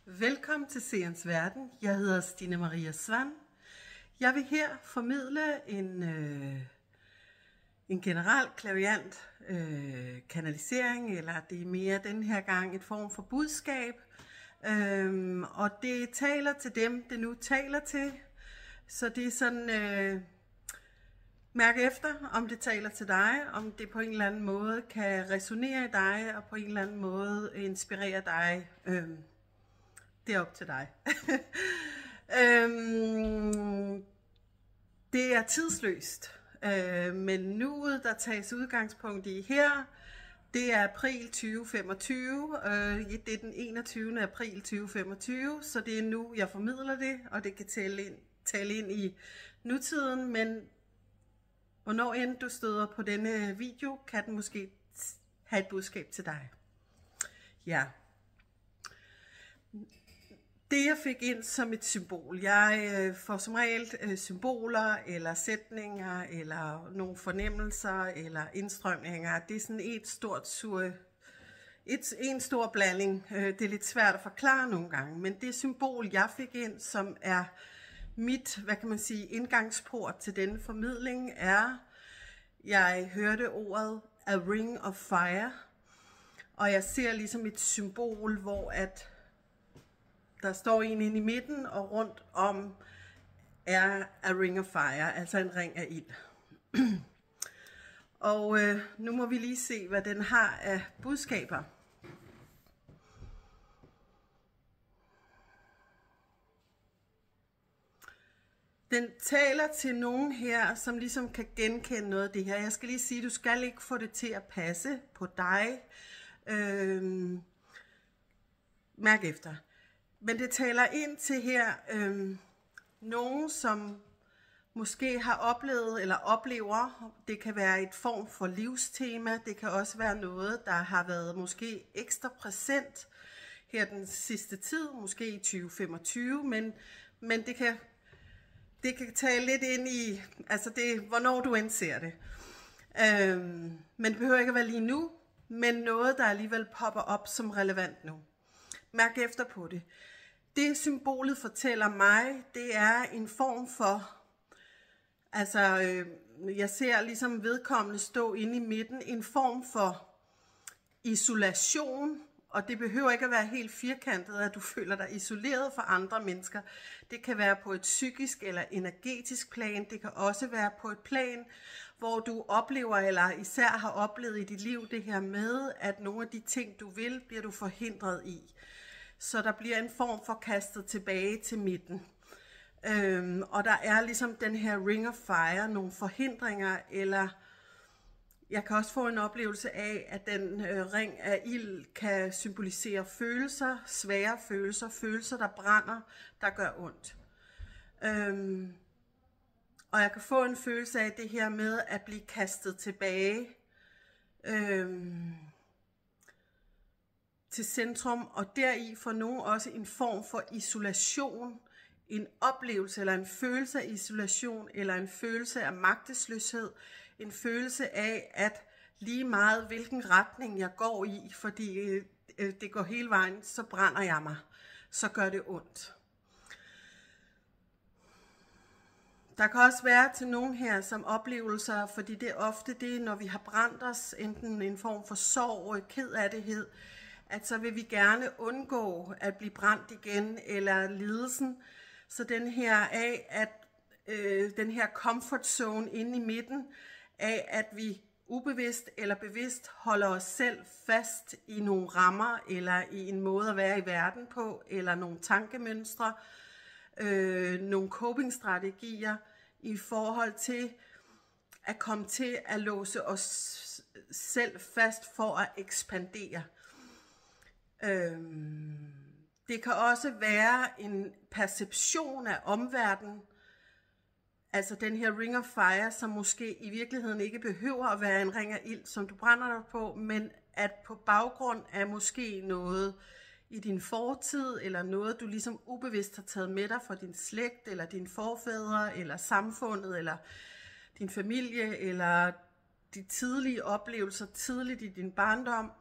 Velkommen til Seerens Verden. Jeg hedder Stine Maria Svand. Jeg vil her formidle en generel klaviant kanalisering, eller det er mere den her gang et form for budskab. Og det taler til dem, det nu taler til. Så det er sådan, mærk efter, om det taler til dig, om det på en eller anden måde kan resonere i dig, og på en eller anden måde inspirere dig. Det er op til dig. Det er tidsløst, men nuet, der tages udgangspunkt i her, det er april 2025. Det er den 21. april 2025, så det er nu, jeg formidler det, og det kan tale ind i nutiden, men hvornår end du støder på denne video, kan den måske have et budskab til dig. Ja. Det jeg fik ind som et symbol, jeg får som regel symboler eller sætninger eller nogle fornemmelser eller indstrømninger. Det er sådan en stor blanding. Det er lidt svært at forklare nogle gange, men det symbol jeg fik ind, som er mit, indgangsport til denne formidling, er, jeg hørte ordet a ring of fire, og jeg ser ligesom et symbol, hvor at der står en inde i midten, og rundt om er a ring of fire, altså en ring af ild. Og nu må vi lige se, hvad den har af budskaber. Den taler til nogen her, som ligesom kan genkende noget af det her. Jeg skal lige sige, du skal ikke få det til at passe på dig. Mærk efter. Men det taler ind til her nogen, som måske har oplevet eller oplever, det kan være et form for livstema, det kan også være noget, der har været måske ekstra præsent her den sidste tid, måske i 2025, men det kan tale lidt ind i, altså det, hvornår du end ser det. Men det behøver ikke at være lige nu, men noget, der alligevel popper op som relevant nu. Mærk efter på det. Det symbolet fortæller mig, det er en form for, jeg ser ligesom vedkommende stå inde i midten, en form for isolation, og det behøver ikke at være helt firkantet, at du føler dig isoleret fra andre mennesker. Det kan være på et psykisk eller energetisk plan, det kan også være på et plan, hvor du oplever, eller især har oplevet i dit liv det her med, at nogle af de ting, du vil, bliver du forhindret i. Så der bliver en form for kastet tilbage til midten. Og der er ligesom den her ring of fire, nogle forhindringer, eller jeg kan også få en oplevelse af, at den ring af ild kan symbolisere følelser, svære følelser, følelser der brænder, der gør ondt. Og jeg kan få en følelse af det her med at blive kastet tilbage til centrum, og deri for nogen også en form for isolation, en oplevelse eller en følelse af isolation, eller en følelse af magtesløshed, en følelse af, at lige meget hvilken retning jeg går i, fordi det går hele vejen, så brænder jeg mig, så gør det ondt. Der kan også være til nogen her som oplevelser, fordi det er ofte det, når vi har brændt os, enten en form for sorg, kedattighed, at så vil vi gerne undgå at blive brændt igen, eller lidelsen. Så den her af, at den her comfort zone inde i midten, af at vi ubevidst eller bevidst holder os selv fast i nogle rammer, eller i en måde at være i verden på, eller nogle tankemønstre, nogle coping-strategier, i forhold til at komme til at låse os selv fast for at ekspandere. Det kan også være en perception af omverdenen, altså den her ring of fire, som måske i virkeligheden ikke behøver at være en ring af ild, som du brænder dig på, men at på baggrund af måske noget i din fortid, eller noget du ligesom ubevidst har taget med dig fra din slægt, eller dine forfædre, eller samfundet, eller din familie, eller de tidlige oplevelser tidligt i din barndom,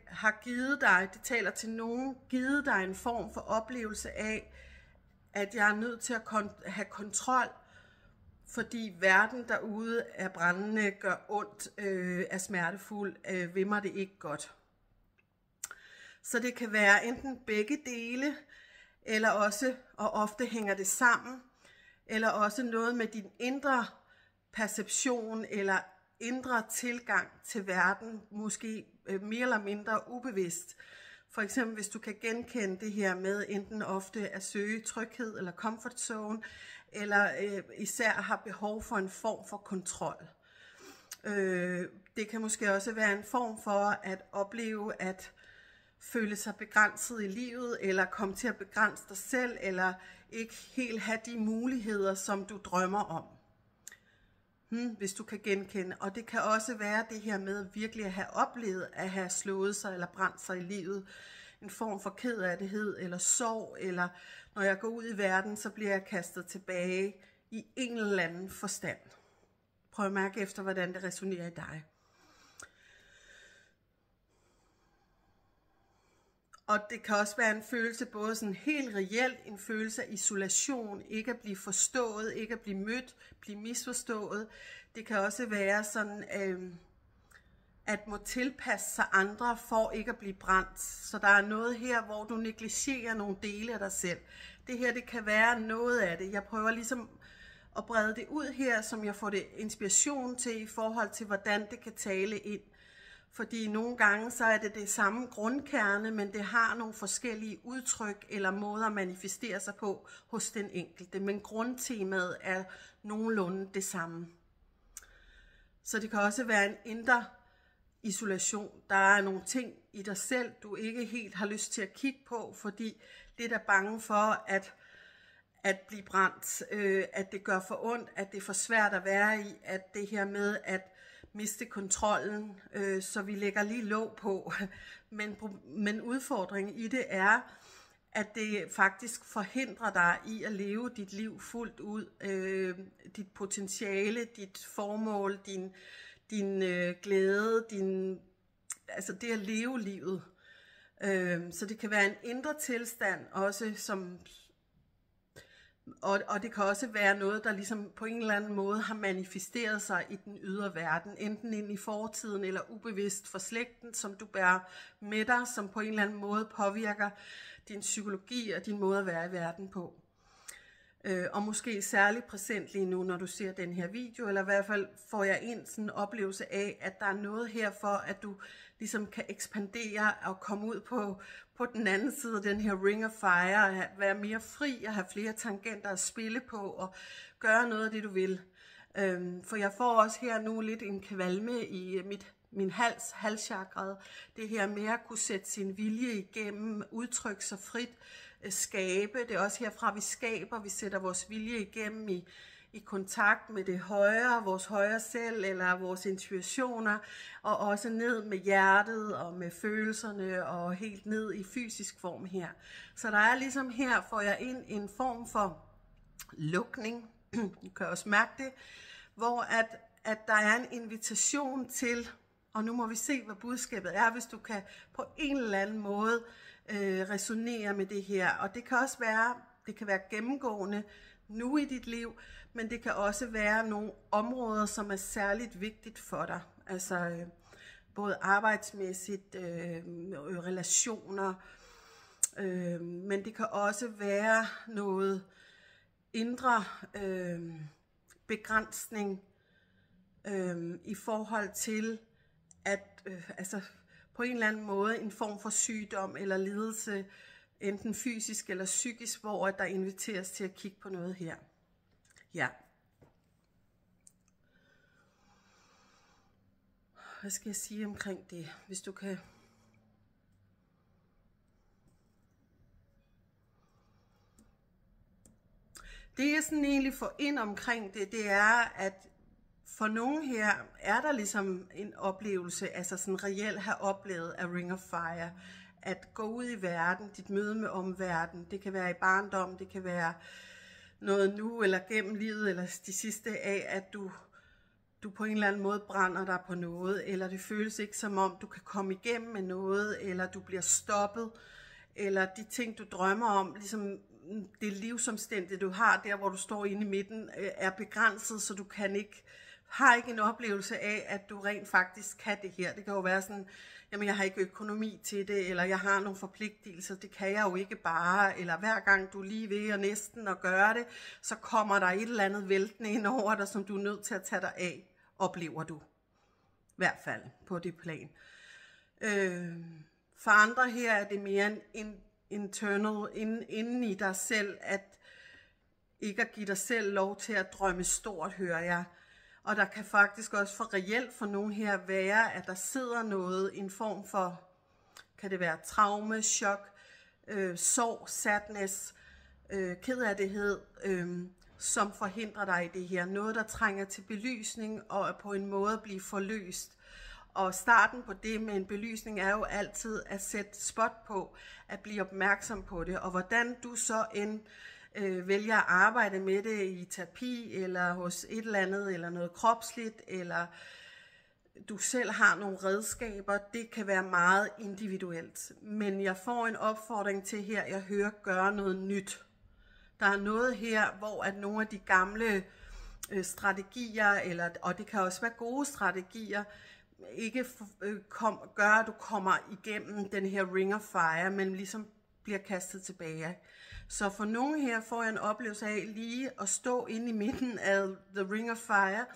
har givet dig, det taler til nogen, givet dig en form for oplevelse af, at jeg er nødt til at have kontrol, fordi verden derude er brændende, gør ondt, er smertefuld, vil mig det ikke godt. Så det kan være enten begge dele, eller også, og ofte hænger det sammen, eller også noget med din indre perception, eller indre tilgang til verden, måske mere eller mindre ubevidst. For eksempel hvis du kan genkende det her med enten ofte at søge tryghed eller comfort zone, eller især har behov for en form for kontrol. Det kan måske også være en form for at opleve at føle sig begrænset i livet, eller komme til at begrænse dig selv, eller ikke helt have de muligheder, som du drømmer om. Hvis du kan genkende. Og det kan også være det her med virkelig at have oplevet at have slået sig eller brændt sig i livet. En form for kedsomhed eller sorg, eller når jeg går ud i verden, så bliver jeg kastet tilbage i en eller anden forstand. Prøv at mærke efter, hvordan det resonerer i dig. Og det kan også være en følelse, både sådan helt reelt, en følelse af isolation, ikke at blive forstået, ikke at blive mødt, blive misforstået. Det kan også være sådan, at må tilpasse sig andre for ikke at blive brændt. Så der er noget her, hvor du negligerer nogle dele af dig selv. Det her, det kan være noget af det. Jeg prøver ligesom at brede det ud her, som jeg får det inspiration til i forhold til, hvordan det kan tale ind. Fordi nogle gange så er det samme grundkerne, men det har nogle forskellige udtryk eller måder at manifestere sig på hos den enkelte. Men grundtemaet er nogenlunde det samme. Så det kan også være en indre isolation. Der er nogle ting i dig selv, du ikke helt har lyst til at kigge på, fordi lidt er bange for at blive brændt, at det gør for ondt, at det er for svært at være i, at det her med at miste kontrollen, så vi lægger lige låg på. Men udfordringen i det er, at det faktisk forhindrer dig i at leve dit liv fuldt ud. Dit potentiale, dit formål, din glæde, altså det at leve livet. Så det kan være en indre tilstand også, og det kan også være noget, der ligesom på en eller anden måde har manifesteret sig i den ydre verden, enten ind i fortiden eller ubevidst for slægten, som du bærer med dig, som på en eller anden måde påvirker din psykologi og din måde at være i verden på. Og måske særligt præsent lige nu, når du ser den her video, eller i hvert fald får jeg ind sådan en oplevelse af, at der er noget her for, at du ligesom kan ekspandere og komme ud på den anden side af den her ring of fire, være mere fri og have flere tangenter at spille på og gøre noget af det, du vil. For jeg får også her nu lidt en kvalme i min halschakret. Det her med at kunne sætte sin vilje igennem, udtrykke sig frit, skabe. Det er også herfra, vi skaber. Vi sætter vores vilje igennem i kontakt med det højere, vores højere selv, eller vores intuitioner, og også ned med hjertet, og med følelserne, og helt ned i fysisk form her. Så der er ligesom her, får jeg ind en form for lukning, du kan også mærke det, hvor at der er en invitation til, og nu må vi se, hvad budskabet er, hvis du kan på en eller anden måde resonere med det her. Og det kan også være gennemgående nu i dit liv, men det kan også være nogle områder, som er særligt vigtigt for dig. Altså både arbejdsmæssigt, relationer, men det kan også være noget indre begrænsning i forhold til at på en eller anden måde en form for sygdom eller lidelse, enten fysisk eller psykisk, hvor der inviteres til at kigge på noget her. Ja. Hvad skal jeg sige omkring det, hvis du kan... Det jeg sådan egentlig får ind omkring det er, at for nogen her er der ligesom en oplevelse, altså sådan reelt har oplevet af Ring of Fire, at gå ud i verden, dit møde med omverdenen, det kan være i barndom, det kan være noget nu, eller gennem livet, eller de sidste af, at du du på en eller anden måde brænder dig på noget, eller det føles ikke som om, du kan komme igennem med noget, eller du bliver stoppet, eller de ting, du drømmer om, ligesom det livsomstændighed, du har der, hvor du står inde i midten, er begrænset, så du har ikke en oplevelse af, at du rent faktisk kan det her. Det kan jo være sådan, jamen jeg har ikke økonomi til det, eller jeg har nogle forpligtelser, det kan jeg jo ikke bare, eller hver gang du er lige ved og næsten at gøre det, så kommer der et eller andet væltende ind over dig, som du er nødt til at tage dig af, oplever du. I hvert fald på det plan. For andre her er det mere en internal, inden i dig selv, at ikke at give dig selv lov til at drømme stort, hører jeg. Og der kan faktisk også for reelt for nogen her være, at der sidder noget, en form for, kan det være traume, chok, sorg, sadness, kederlighed, som forhindrer dig i det her. Noget, der trænger til belysning og er på en måde at blive forløst. Og starten på det med en belysning er jo altid at sætte spot på, at blive opmærksom på det. Og hvordan du så vælger at arbejde med det i terapi, eller hos et eller andet, eller noget kropsligt, eller du selv har nogle redskaber, det kan være meget individuelt. Men jeg får en opfordring til her, jeg hører, gøre noget nyt. Der er noget her, hvor at nogle af de gamle strategier, og det kan også være gode strategier, ikke gør, at du kommer igennem den her ring of fire, men ligesom bliver kastet tilbage. Så for nogen her får jeg en oplevelse af lige at stå inde i midten af the ring of fire,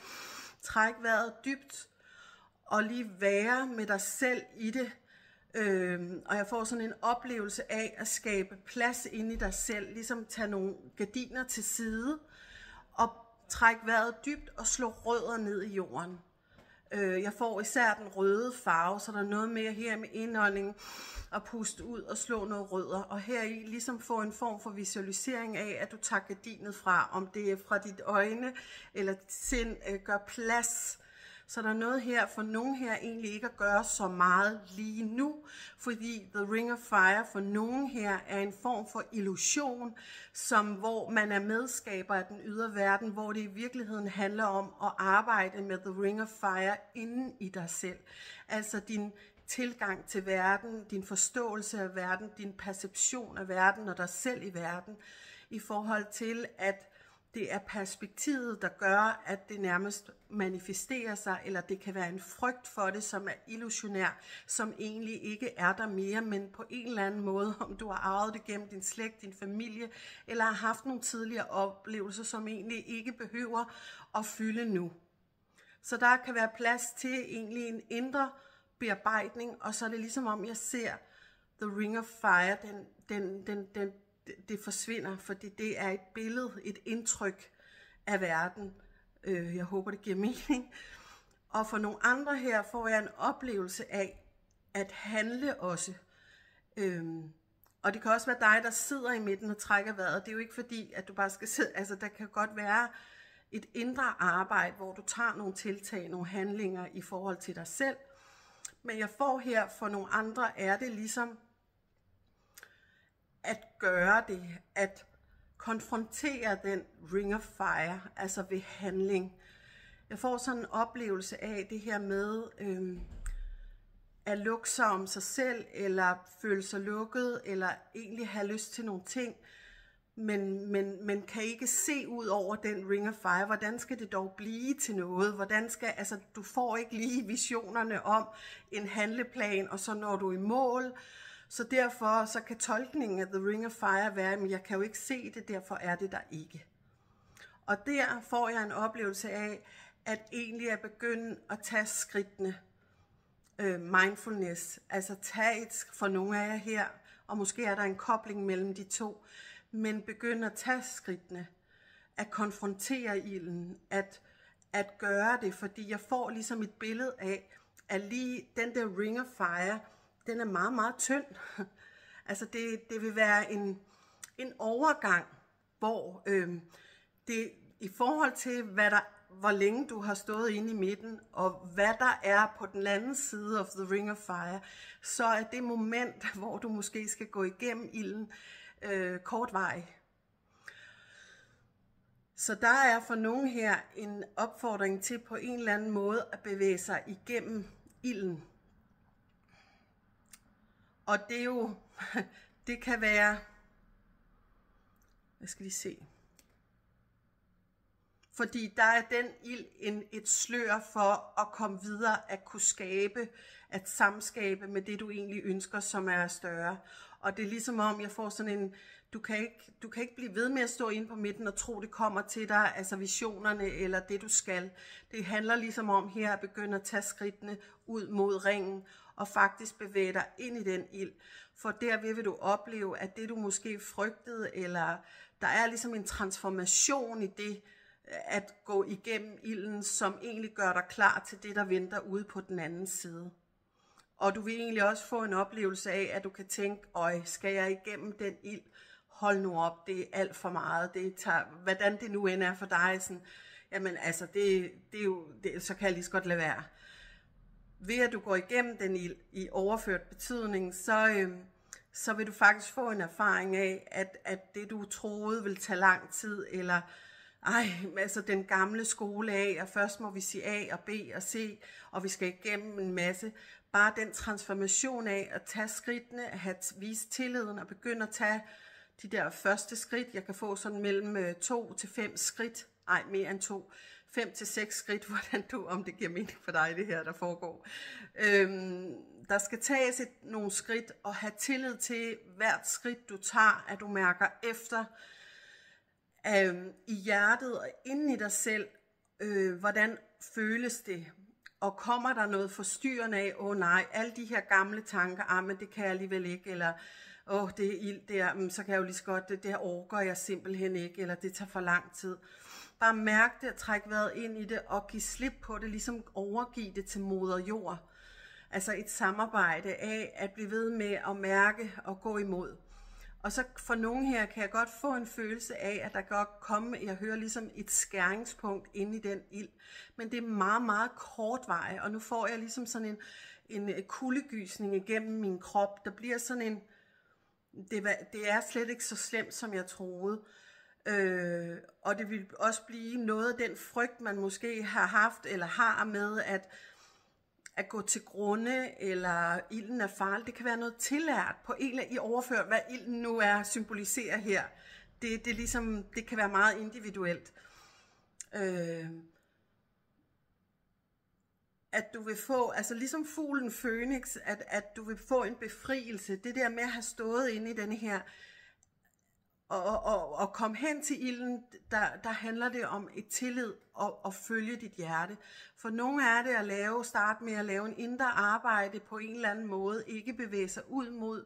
træk vejret dybt, og lige være med dig selv i det. Og jeg får sådan en oplevelse af at skabe plads inde i dig selv, ligesom tage nogle gardiner til side, og træk vejret dybt og slå rødder ned i jorden. Jeg får især den røde farve, så der er noget mere her med indånding og puste ud og slå noget rødder. Og her i ligesom få en form for visualisering af, at du tager gardinet fra, om det er fra dit øjne eller dit sind, gør plads. Så der er noget her for nogen her egentlig ikke at gøre så meget lige nu, fordi The Ring of Fire for nogen her er en form for illusion, hvor man er medskaber af den ydre verden, hvor det i virkeligheden handler om at arbejde med The Ring of Fire inden i dig selv. Altså din tilgang til verden, din forståelse af verden, din perception af verden og dig selv i verden, i forhold til at det er perspektivet, der gør, at det nærmest manifesterer sig, eller det kan være en frygt for det, som er illusionær, som egentlig ikke er der mere, men på en eller anden måde, om du har arvet det gennem din slægt, din familie, eller har haft nogle tidligere oplevelser, som egentlig ikke behøver at fylde nu. Så der kan være plads til egentlig en indre bearbejdning, og så er det ligesom om, jeg ser The Ring of Fire, det forsvinder, fordi det er et billede, et indtryk af verden. Jeg håber, det giver mening. Og for nogle andre her får jeg en oplevelse af at handle også. Og det kan også være dig, der sidder i midten og trækker vejret. Det er jo ikke fordi, at du bare skal sidde. Altså, der kan godt være et indre arbejde, hvor du tager nogle tiltag, nogle handlinger i forhold til dig selv. Men jeg får her for nogle andre, er det ligesom at gøre det, at konfrontere den ring of fire, altså ved handling. Jeg får sådan en oplevelse af det her med at lukke sig om sig selv, eller føle sig lukket, eller egentlig have lyst til nogle ting, men kan ikke se ud over den ring of fire. Hvordan skal det dog blive til noget? Du får ikke lige visionerne om en handleplan, og så når du i mål. Så derfor så kan tolkningen af The Ring of Fire være, at jeg kan jo ikke se det, derfor er det der ikke. Og der får jeg en oplevelse af, at egentlig at begynde at tage skridtene. Mindfulness, altså tage for nogle af jer her, og måske er der en kobling mellem de to, men begynde at tage skridtene, at konfrontere ilden, at gøre det, fordi jeg får ligesom et billede af, at lige den der Ring of Fire, den er meget, meget tynd. Altså det vil være en overgang, hvor det i forhold til, hvor længe du har stået inde i midten, og hvad der er på den anden side of the ring of fire, så er det moment, hvor du måske skal gå igennem ilden kortvarig. Så der er for nogen her en opfordring til på en eller anden måde at bevæge sig igennem ilden. Og det er jo, det kan være, hvad skal vi se? Fordi der er den ild et slør for at komme videre, at kunne skabe, at samskabe med det, du egentlig ønsker, som er større. Og det er ligesom om, jeg får sådan en, du kan ikke blive ved med at stå inde på midten og tro, det kommer til dig, altså visionerne eller det, du skal. Det handler ligesom om her at begynde at tage skridtene ud mod ringen og faktisk bevæge dig ind i den ild. For derved vil du opleve, at det, du måske frygtede, eller der er ligesom en transformation i det, at gå igennem ilden, som egentlig gør dig klar til det, der venter ude på den anden side. Og du vil egentlig også få en oplevelse af, at du kan tænke, øj, skal jeg igennem den ild? Hold nu op, det er alt for meget. Det tager, hvordan det nu end er for dig, sådan, jamen altså, det er jo, så kan jeg lige så godt lade være. Ved at du går igennem den ild i overført betydning, så vil du faktisk få en erfaring af, at det du troede ville tage lang tid, eller altså den gamle skole af, og først må vi sige A og B og C, og vi skal igennem en masse. Bare den transformation af at tage skridtene, at have vist tilliden og begynde at tage de der første skridt. Jeg kan få sådan mellem 2 til 5 skridt, mere end 2, 5 til 6 skridt, om det giver mening for dig, det her, der foregår. Der skal tages nogle skridt og have tillid til hvert skridt, du tager, at du mærker efter, i hjertet og inden i dig selv, hvordan føles det, og kommer der noget forstyrrende af, nej, alle de her gamle tanker, men det kan jeg alligevel ikke, eller det er ild der, så kan jeg jo lige så godt, det der orker jeg simpelthen ikke, eller det tager for lang tid. Bare mærk det, at trække vejret ind i det, og give slip på det, ligesom overgive det til moder jord. Altså et samarbejde af at blive ved med at mærke og gå imod. Og så for nogen her kan jeg godt få en følelse af, at der kan godt komme, jeg hører ligesom et skæringspunkt inde i den ild. Men det er meget, meget kort vej, og nu får jeg ligesom sådan en kuldegysning igennem min krop. Der bliver sådan en, det er slet ikke så slemt, som jeg troede. Og det vil også blive noget af den frygt, man måske har haft eller har med at gå til grunde, eller ilden er farlig. Det kan være noget tillært på en af i overført, hvad ilden nu er symboliserer her. Det er ligesom, det kan være meget individuelt. At du vil få, altså ligesom fuglen Fønix, at du vil få en befrielse. Det der med at have stået inde i denne her, og komme hen til ilden, der handler det om et tillid og følge dit hjerte. For nogle er det at starte med at lave en indre arbejde på en eller anden måde, ikke bevæge sig ud mod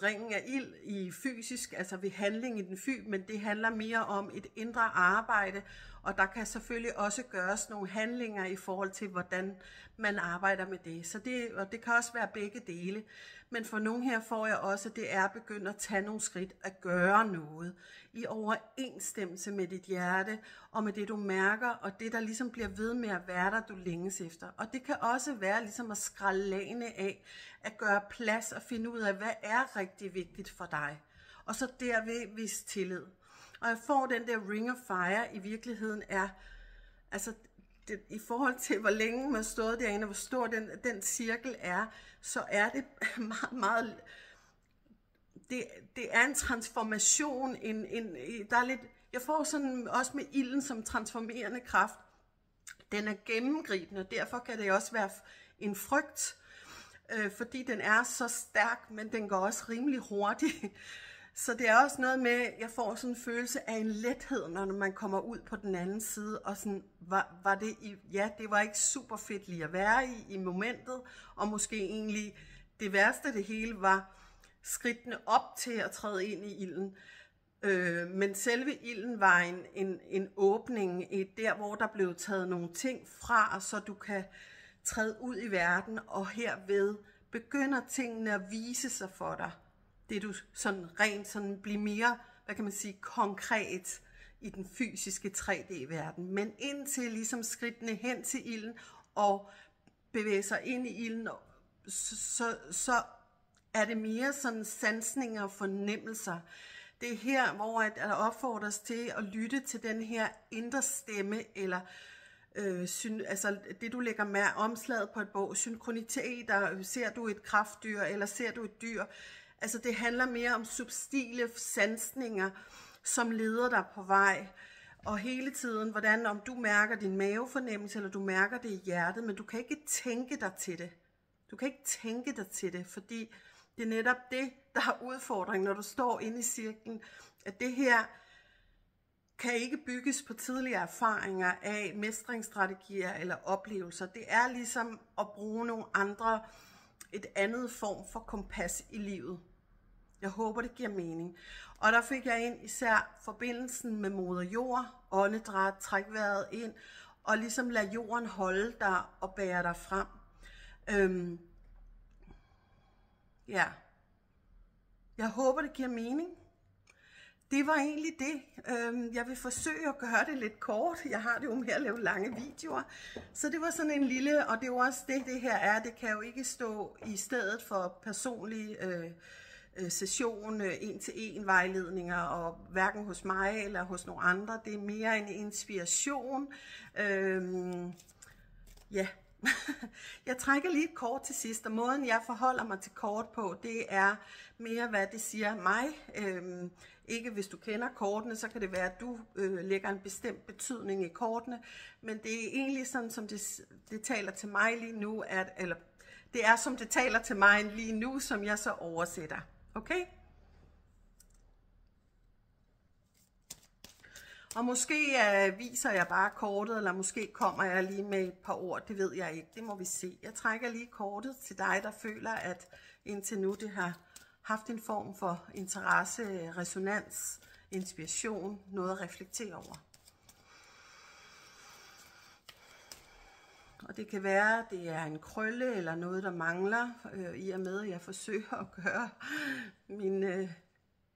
ringen af ild i fysisk, altså ved handling i den men det handler mere om et indre arbejde, og der kan selvfølgelig også gøres nogle handlinger i forhold til, hvordan man arbejder med det. Så det kan også være begge dele. Men for nogen her får jeg også, at det er at begynde at tage nogle skridt, at gøre noget i overensstemmelse med dit hjerte, og med det du mærker, og det der ligesom bliver ved med at være der, du længes efter. Og det kan også være ligesom at skrælle lagene af, at gøre plads og finde ud af, hvad er rigtig vigtigt for dig. Og så derved vis tillid. Og jeg får den der ring of fire i virkeligheden er, altså det, i forhold til hvor længe man har stået derinde, og hvor stor den cirkel er, så er det meget, meget, det er en transformation, der er lidt, jeg får sådan også med ilden som transformerende kraft, den er gennemgribende, og derfor kan det også være en frygt, fordi den er så stærk, men den går også rimelig hurtigt. Så det er også noget med, at jeg får sådan en følelse af en lethed, når man kommer ud på den anden side, og sådan, var det, det var ikke super fedt lige at være i momentet, og måske egentlig det værste af det hele var skridtene op til at træde ind i ilden. Men selve ilden var en åbning, der hvor der blev taget nogle ting fra, så du kan træde ud i verden, og herved begynder tingene at vise sig for dig. Det du sådan rent sådan bliver mere, hvad kan man sige, konkret i den fysiske 3D-verden. Men indtil ligesom skridtene hen til ilden og bevæge sig ind i ilden, så er det mere sådan sansninger og fornemmelser. Det er her, hvor der opfordres til at lytte til den her indre stemme, eller altså det du lægger omslaget på et bog, synkroniteter, ser du et kraftdyr, eller ser du et dyr. Altså det handler mere om subtile sansninger, som leder dig på vej. Og hele tiden, hvordan om du mærker din mavefornemmelse, eller du mærker det i hjertet, men du kan ikke tænke dig til det. Du kan ikke tænke dig til det, fordi det er netop det, der er udfordringen, når du står inde i cirklen, at det her kan ikke bygges på tidligere erfaringer af mestringsstrategier eller oplevelser. Det er ligesom at bruge nogle andre, et andet form for kompas i livet. Jeg håber, det giver mening. Og der fik jeg ind især forbindelsen med moder jord, åndedræt, træk vejret ind, og ligesom lad jorden holde dig og bære dig frem. Ja. Jeg håber, det giver mening. Det var egentlig det. Jeg vil forsøge at gøre det lidt kort. Jeg har det jo med at lave lange videoer. Så det var sådan en lille, og det er jo også det her er. Det kan jo ikke stå i stedet for personlig session, en-til-en vejledninger, og hverken hos mig eller hos nogle andre. Det er mere en inspiration. Ja. Jeg trækker lige et kort til sidst, og måden jeg forholder mig til kort på, det er mere hvad det siger mig. Ikke hvis du kender kortene, så kan det være at du lægger en bestemt betydning i kortene, men det er egentlig sådan som det taler til mig lige nu, eller det er som det taler til mig lige nu, som jeg så oversætter. Okay? Og måske viser jeg bare kortet, eller måske kommer jeg lige med et par ord, det ved jeg ikke, det må vi se. Jeg trækker lige kortet til dig, der føler, at indtil nu det har haft en form for interesse, resonans, inspiration, noget at reflektere over. Og det kan være, at det er en krølle eller noget, der mangler, i og med, at jeg forsøger at gøre min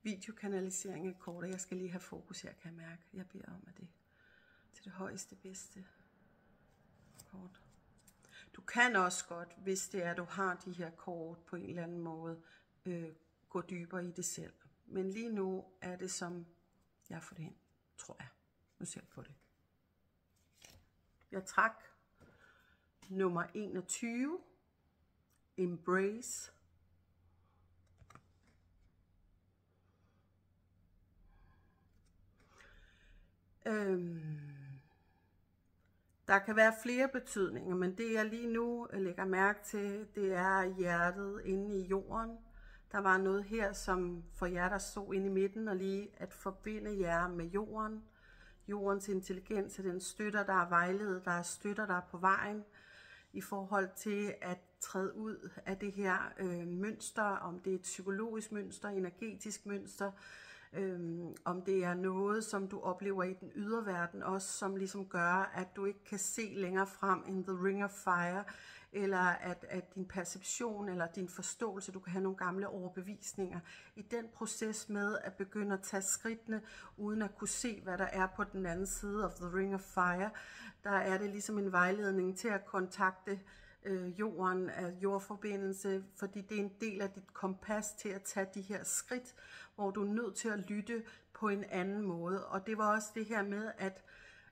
videokanalisering af kortet. Jeg skal lige have fokus her, kan jeg mærke. Jeg beder om, at det til det højeste, bedste kort. Du kan også godt, hvis det er, at du har de her kort på en eller anden måde, gå dybere i det selv. Men lige nu er det, som jeg får det ind, tror jeg. Nu ser jeg på det. Jeg trak nummer 21. Embrace. Der kan være flere betydninger, men det jeg lige nu lægger mærke til, det er hjertet inde i jorden. Der var noget her, som for jer, der stod inde i midten, og lige at forbinde jer med jorden. Jordens intelligens, den støtter dig, vejleder dig, støtter dig på vejen i forhold til at træde ud af det her mønster, om det er et psykologisk mønster, energetisk mønster, om det er noget, som du oplever i den ydre verden også, som ligesom gør, at du ikke kan se længere frem end the ring of fire, eller at din perception eller din forståelse, du kan have nogle gamle overbevisninger. I den proces med at begynde at tage skridtene, uden at kunne se, hvad der er på den anden side of the ring of fire, der er det ligesom en vejledning til at kontakte jorden, af jordforbindelse, fordi det er en del af dit kompas til at tage de her skridt, hvor du er nødt til at lytte på en anden måde. Og det var også det her med, at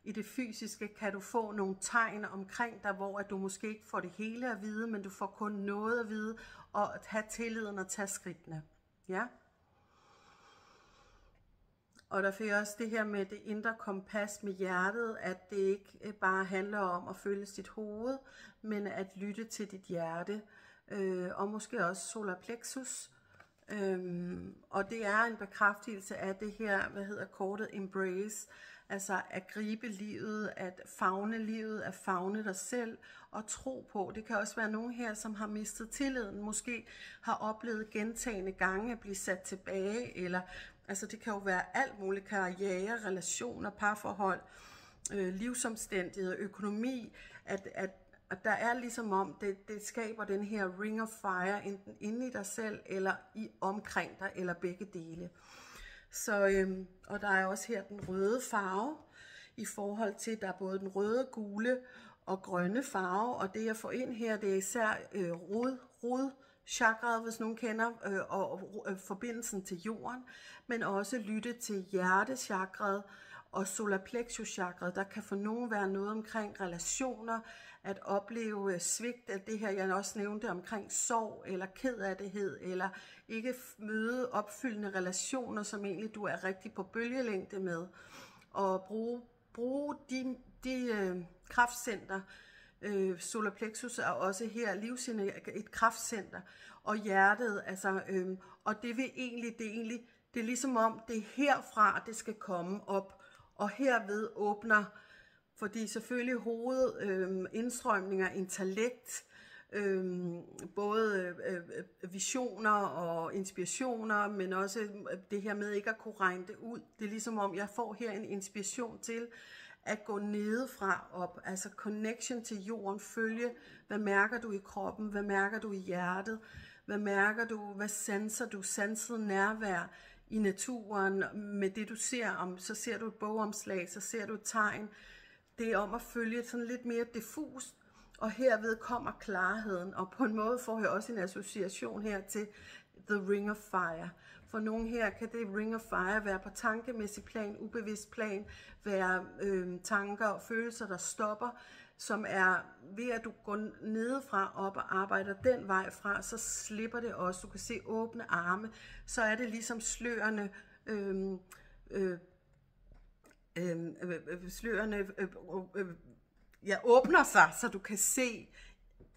i det fysiske kan du få nogle tegn omkring dig, hvor at du måske ikke får det hele at vide, men du får kun noget at vide, og at have tilliden og tage skridtene. Ja? Og der fik også det her med det indre kompas med hjertet, at det ikke bare handler om at følge sit hoved, men at lytte til dit hjerte, og måske også solar plexus. Og det er en bekræftelse af det her, kortet embrace, altså at gribe livet, at favne livet, at favne dig selv og tro på. Det kan også være nogen her, som har mistet tilliden, måske har oplevet gentagne gange at blive sat tilbage, eller altså det kan jo være alt muligt, karriere, relationer, parforhold, livsomstændigheder, økonomi, at der er ligesom om, det skaber den her ring of fire, enten inde i dig selv, eller omkring dig, eller begge dele. Så, og der er også her den røde farve, i forhold til, der er både den røde, gule og grønne farve, og det jeg får ind her, det er især chakraet, hvis nogen kender, og forbindelsen til jorden, men også lytte til hjertechakraet og solarplexus chakraet. Der kan for nogen være noget omkring relationer, at opleve svigt af det her, jeg også nævnte omkring sorg eller kedattighed, eller ikke møde opfyldende relationer, som egentlig du er rigtig på bølgelængde med, og bruge de kraftcenter. Solarplexus er også her et kraftcenter, og hjertet, altså, og det er ligesom om det er herfra det skal komme op, og herved åbner, fordi selvfølgelig indstrømninger, intellekt, både visioner og inspirationer, men også det her med ikke at kunne regne det ud. Det er ligesom om jeg får her en inspiration til at gå nedefra op, altså connection til jorden, følge, hvad mærker du i kroppen, hvad mærker du i hjertet, hvad mærker du, hvad sanser du, sanset nærvær i naturen med det du ser, så ser du et bogomslag, så ser du et tegn. Det er om at følge sådan lidt mere diffust, og herved kommer klarheden, og på en måde får jeg også en association her til The Ring of Fire. For nogen her kan det Ring of Fire være på tankemæssig plan, ubevidst plan, være tanker og følelser, der stopper, som er ved at du går nedefra op og arbejder den vej fra, så slipper det også. Du kan se åbne arme, så er det ligesom slørene åbner sig, så du kan se,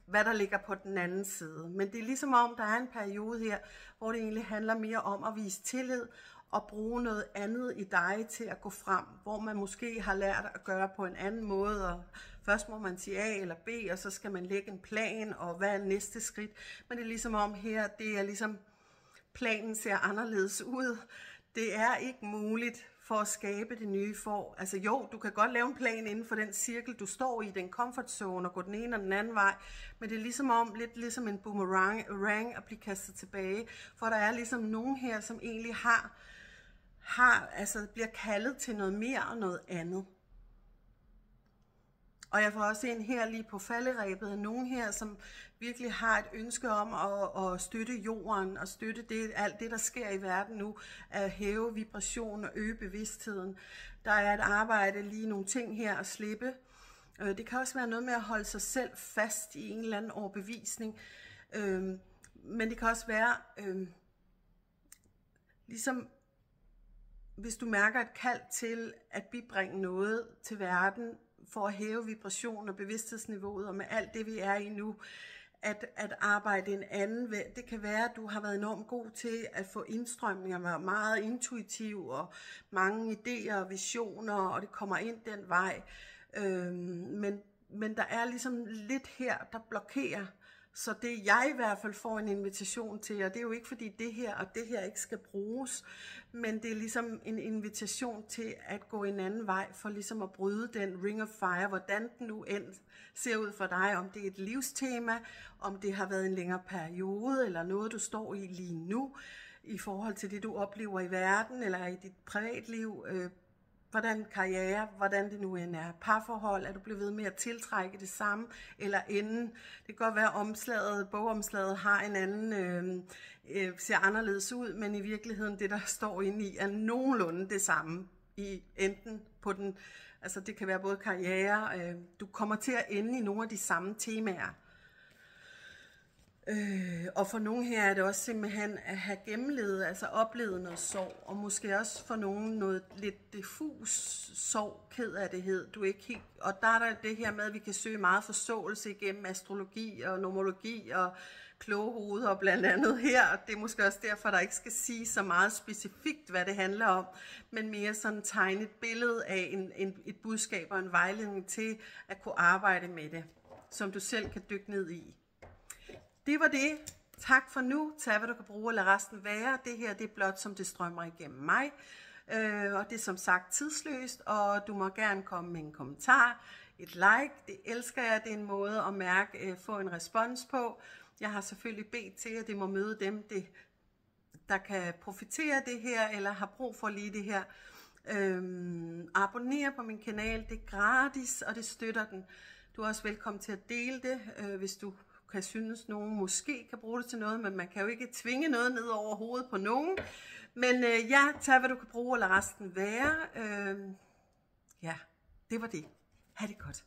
hvad der ligger på den anden side. Men det er ligesom om, der er en periode her, hvor det egentlig handler mere om at vise tillid og bruge noget andet i dig til at gå frem, hvor man måske har lært at gøre på en anden måde, og først må man sige A eller B, og så skal man lægge en plan, og hvad er næste skridt. Men det er ligesom om her, det er ligesom, planen ser anderledes ud. Det er ikke muligt for at skabe det nye for. Altså jo, du kan godt lave en plan inden for den cirkel, du står i, den comfort zone, og gå den ene og den anden vej, men det er lidt ligesom en boomerang at blive kastet tilbage, for der er ligesom nogen her, som egentlig altså bliver kaldet til noget mere og noget andet. Og jeg får også en her lige på falderebet af nogen her, som virkelig har et ønske om at støtte jorden og støtte alt det, der sker i verden nu, at hæve vibrationen og øge bevidstheden. Der er et arbejde, lige nogle ting her at slippe. Det kan også være noget med at holde sig selv fast i en eller anden overbevisning. Men det kan også være, ligesom hvis du mærker et kald til at bibringe noget til verden, for at hæve vibrationen og bevidsthedsniveauet, og med alt det, vi er i nu, at arbejde en anden. Det kan være, at du har været enormt god til at få indstrømninger, være meget intuitiv, og mange idéer og visioner, og det kommer ind den vej. Men der er ligesom lidt her, der blokerer. Så det jeg i hvert fald får en invitation til, og det er jo ikke fordi det her og det her ikke skal bruges, men det er ligesom en invitation til at gå en anden vej, for ligesom at bryde den Ring of Fire, hvordan den nu end ser ud for dig, om det er et livstema, om det har været en længere periode, eller noget du står i lige nu, i forhold til det du oplever i verden, eller i dit privatliv, hvordan karriere, hvordan det nu end er, parforhold, er du blevet ved med at tiltrække det samme, eller enden. Det kan godt være, at bogomslaget har en anden, ser anderledes ud, men i virkeligheden, det der står inde i, er nogenlunde det samme, i enten på den, altså det kan være både karriere, du kommer til at ende i nogle af de samme temaer. Og for nogen her er det også simpelthen at have gennemlevet, altså oplevet noget sorg, og måske også for nogen noget lidt diffus sorg, kedattighed, du ikke helt, og der er der det her med, at vi kan søge meget forståelse igennem astrologi og nomologi og kloge hoveder, og blandt andet her, og det er måske også derfor, der ikke skal sige så meget specifikt, hvad det handler om, men mere sådan tegne et billede af et budskab og en vejledning til at kunne arbejde med det, som du selv kan dykke ned i. Det var det. Tak for nu. Tag, hvad du kan bruge, og lad resten være. Det her, det er blot, som det strømmer igennem mig. Og det er som sagt tidsløst, og du må gerne komme med en kommentar, et like. Det elsker jeg. Det er en måde at mærke, få en respons på. Jeg har selvfølgelig bedt til, at det må møde dem, der kan profitere af det her, eller har brug for lige det her. Abonner på min kanal. Det er gratis, og det støtter den. Du er også velkommen til at dele det, hvis du kan synes, nogen måske kan bruge det til noget, men man kan jo ikke tvinge noget ned over hovedet på nogen. Men ja, tag hvad du kan bruge, og lad resten være. Ja, det var det. Ha' det godt.